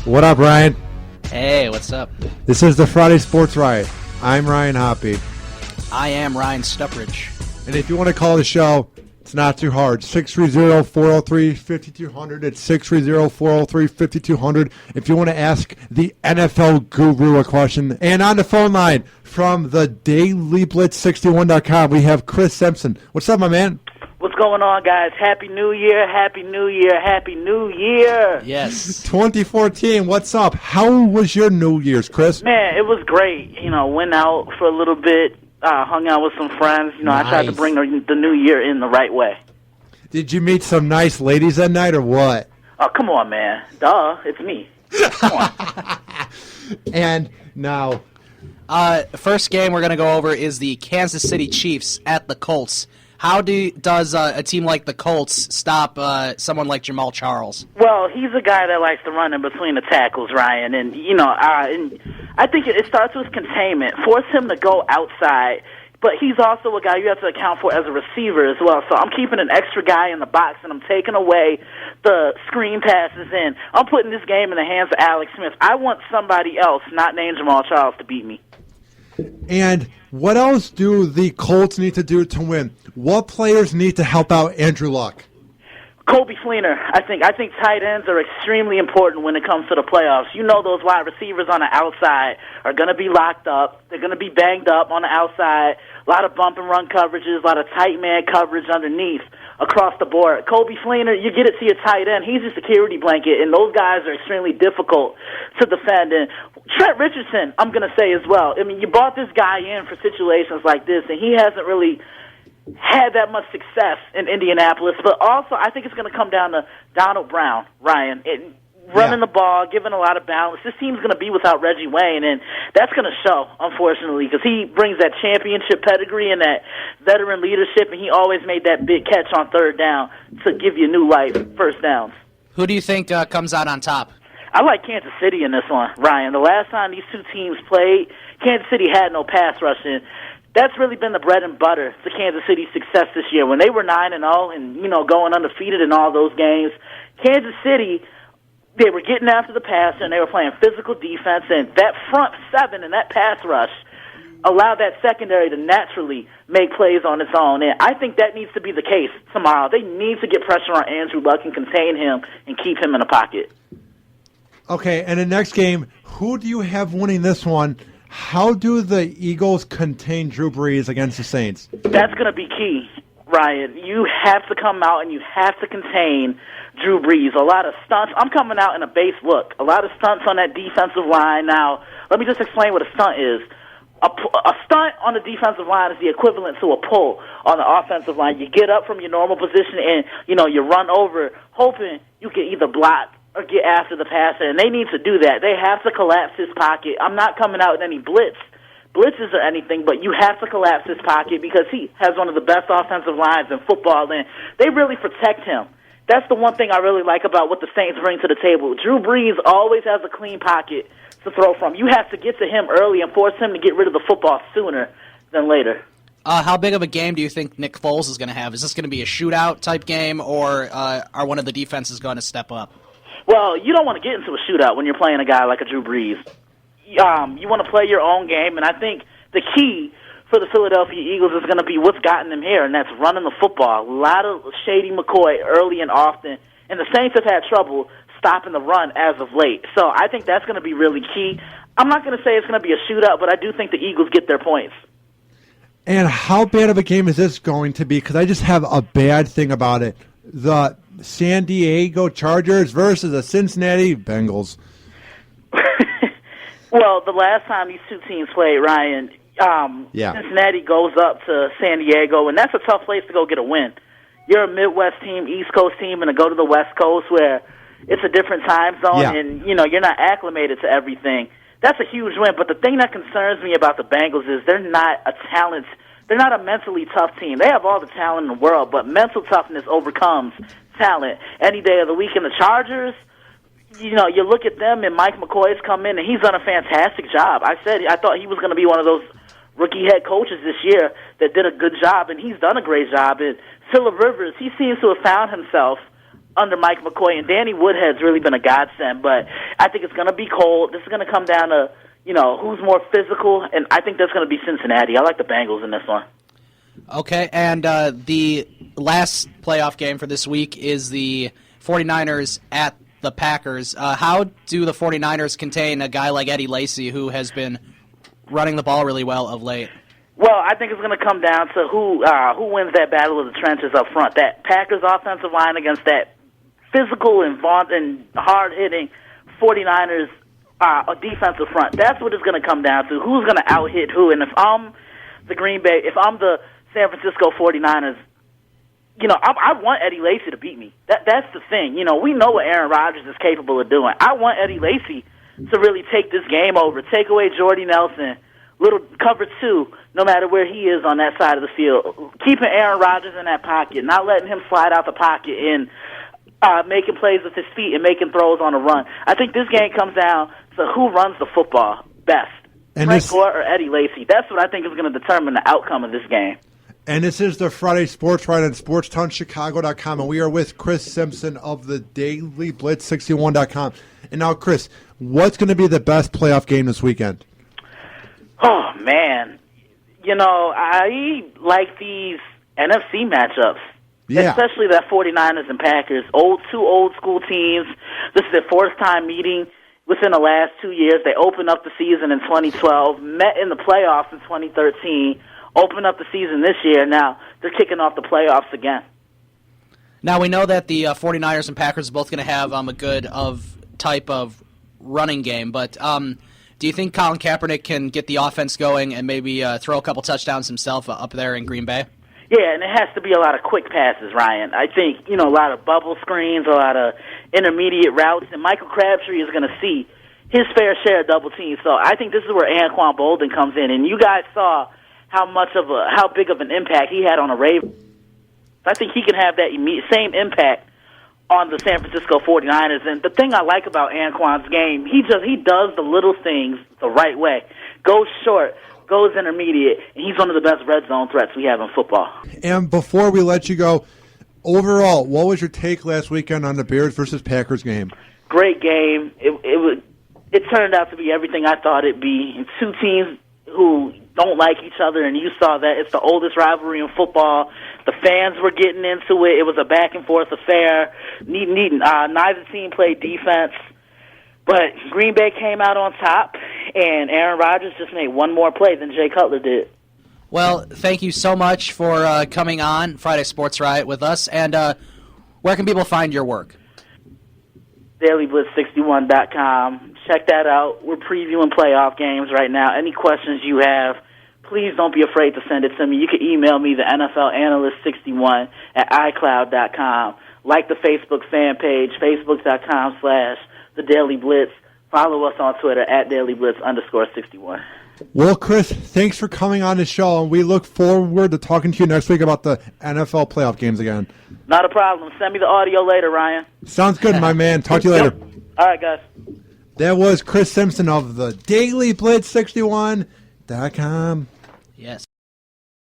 What up, Ryan? Hey, what's up? This is the Fri Sports Riot. I'm Ryan Hoppy. I am Ryan Stuppridge. And if you want to call the show, it's not too hard. 630-403-5200. It's 630-403-5200. If you want to ask the NFL guru a question. And on the phone line from the DailyBlitz61.com, we have Chris Simpson. What's up, my man? What's going on, guys? Happy New Year, Happy New Year, Happy New Year. Yes. 2014, what's up? How was your New Year's, Chris? Man, it was great. Went out for a little bit, hung out with some friends. Nice. I tried to bring the New Year in the right way. Did you meet some nice ladies that night or what? Oh, come on, man. Duh, it's me. Come on. And now, first game we're going to go over is the Kansas City Chiefs at the Colts. How does a team like the Colts stop someone like Jamal Charles? Well, he's a guy that likes to run in between the tackles, Ryan. And, and I think it starts with containment. Force him to go outside. But he's also a guy you have to account for as a receiver as well. So I'm keeping an extra guy in the box, and I'm taking away the screen passes in. I'm putting this game in the hands of Alex Smith. I want somebody else, not named Jamal Charles, to beat me. And what else do the Colts need to do to win? What players need to help out Andrew Luck? Coby Fleener, I think tight ends are extremely important when it comes to the playoffs. Those wide receivers on the outside are going to be locked up. They're going to be banged up on the outside. A lot of bump and run coverages, a lot of tight man coverage underneath across the board. Coby Fleener, you get it to your tight end. He's a security blanket, and those guys are extremely difficult to defend. And Trent Richardson, I'm going to say as well. I mean, you brought this guy in for situations like this, and he hasn't really had that much success in Indianapolis. But also, I think it's going to come down to Donald Brown, Ryan. Running the ball, giving a lot of balance. This team's going to be without Reggie Wayne, and that's going to show, unfortunately, because he brings that championship pedigree and that veteran leadership, and he always made that big catch on third down to give you new life, first downs. Who do you think comes out on top? I like Kansas City in this one, Ryan. The last time these two teams played, Kansas City had no pass rushing. That's really been the bread and butter to Kansas City's success this year. When they were 9-0 and, going undefeated in all those games, Kansas City, they were getting after the passer, and they were playing physical defense, and that front seven and that pass rush allowed that secondary to naturally make plays on its own. And I think that needs to be the case tomorrow. They need to get pressure on Andrew Luck and contain him and keep him in the pocket. Okay, and the next game, who do you have winning this one? How do the Eagles contain Drew Brees against the Saints? That's going to be key, Ryan. You have to come out and you have to contain Drew Brees. A lot of stunts. I'm coming out in a base look. A lot of stunts on that defensive line. Now, let me just explain what a stunt is. A stunt on the defensive line is the equivalent to a pull on the offensive line. You get up from your normal position and, you run over, hoping you can either block or get after the passer, and they need to do that. They have to collapse his pocket. I'm not coming out with any blitzes or anything, but you have to collapse his pocket because he has one of the best offensive lines in football, and they really protect him. That's the one thing I really like about what the Saints bring to the table. Drew Brees always has a clean pocket to throw from. You have to get to him early and force him to get rid of the football sooner than later. How big of a game do you think Nick Foles is going to have? Is this going to be a shootout type game, or are one of the defenses going to step up? Well, you don't want to get into a shootout when you're playing a guy like a Drew Brees. You want to play your own game, and I think the key for the Philadelphia Eagles is going to be what's gotten them here, and that's running the football. A lot of Shady McCoy early and often, and the Saints have had trouble stopping the run as of late. So I think that's going to be really key. I'm not going to say it's going to be a shootout, but I do think the Eagles get their points. And how bad of a game is this going to be? Because I just have a bad thing about it. The San Diego Chargers versus the Cincinnati Bengals. Well, the last time these two teams played, Ryan, Cincinnati goes up to San Diego, and that's a tough place to go get a win. You're a Midwest team, East Coast team, and to go to the West Coast where it's a different time zone, and you're not acclimated to everything. That's a huge win. But the thing that concerns me about the Bengals is they're not a mentally tough team. They have all the talent in the world, but mental toughness overcomes talent any day of the week. And the Chargers, you look at them, and Mike McCoy's come in, and he's done a fantastic job. I thought he was going to be one of those rookie head coaches this year that did a good job, and he's done a great job. And Phillip Rivers, he seems to have found himself under Mike McCoy, and Danny Woodhead's really been a godsend. But I think it's going to be cold. This is going to come down to, who's more physical, and I think that's going to be Cincinnati. I like the Bengals in this one. Okay, and the last playoff game for this week is the 49ers at the Packers. How do the 49ers contain a guy like Eddie Lacy, who has been running the ball really well of late? Well, I think it's going to come down to who wins that battle of the trenches up front. That Packers offensive line against that physical and hard-hitting 49ers defensive front. That's what it's going to come down to. Who's going to out-hit who? And if I'm the San Francisco 49ers, I want Eddie Lacy to beat me. That's the thing. We know what Aaron Rodgers is capable of doing. I want Eddie Lacy to really take this game over, take away Jordy Nelson, little cover two, no matter where he is on that side of the field. Keeping Aaron Rodgers in that pocket, not letting him slide out the pocket and making plays with his feet and making throws on the run. I think this game comes down to who runs the football best, Frank Gore or Eddie Lacy. That's what I think is going to determine the outcome of this game. And this is the Friday Sports Riot on SportsTownChicago.com, and we are with Chris Simpson of the Daily Blitz 61.com. And now, Chris, what's going to be the best playoff game this weekend? Oh, man. I like these NFC matchups, especially that 49ers and Packers. Two old-school teams. This is their fourth time meeting within the last 2 years. They opened up the season in 2012, met in the playoffs in 2013, opened up the season this year. Now they're kicking off the playoffs again. Now we know that the 49ers and Packers are both going to have a good type of running game, but do you think Colin Kaepernick can get the offense going and maybe throw a couple touchdowns himself up there in Green Bay? Yeah, and it has to be a lot of quick passes, Ryan. I think, a lot of bubble screens, a lot of intermediate routes, and Michael Crabtree is going to see his fair share of double teams. So I think this is where Anquan Bolden comes in, and you guys saw how big of an impact he had on the Ravens. I think he can have that same impact on the San Francisco 49ers. And the thing I like about Anquan's game, he does the little things the right way. Goes short, goes intermediate, and he's one of the best red zone threats we have in football. And before we let you go, overall, what was your take last weekend on the Bears versus Packers game? Great game. It turned out to be everything I thought it'd be. And two teams who don't like each other, and you saw that. It's the oldest rivalry in football. The fans were getting into it. It was a back-and-forth affair. Neither team played defense. But Green Bay came out on top, and Aaron Rodgers just made one more play than Jay Cutler did. Well, thank you so much for coming on Friday Sports Riot with us. And where can people find your work? DailyBlitz61.com. Check that out. We're previewing playoff games right now. Any questions you have, please don't be afraid to send it to me. You can email me, the NFL Analyst 61 at iCloud.com. Like the Facebook fan page, Facebook.com/The Daily Blitz. Follow us on Twitter at DailyBlitz_61. Well, Chris, thanks for coming on the show, and we look forward to talking to you next week about the NFL playoff games again. Not a problem. Send me the audio later, Ryan. Sounds good, my man. Talk to you later. All right, guys. That was Chris Simpson of the Daily Blitz 61.com. Yes.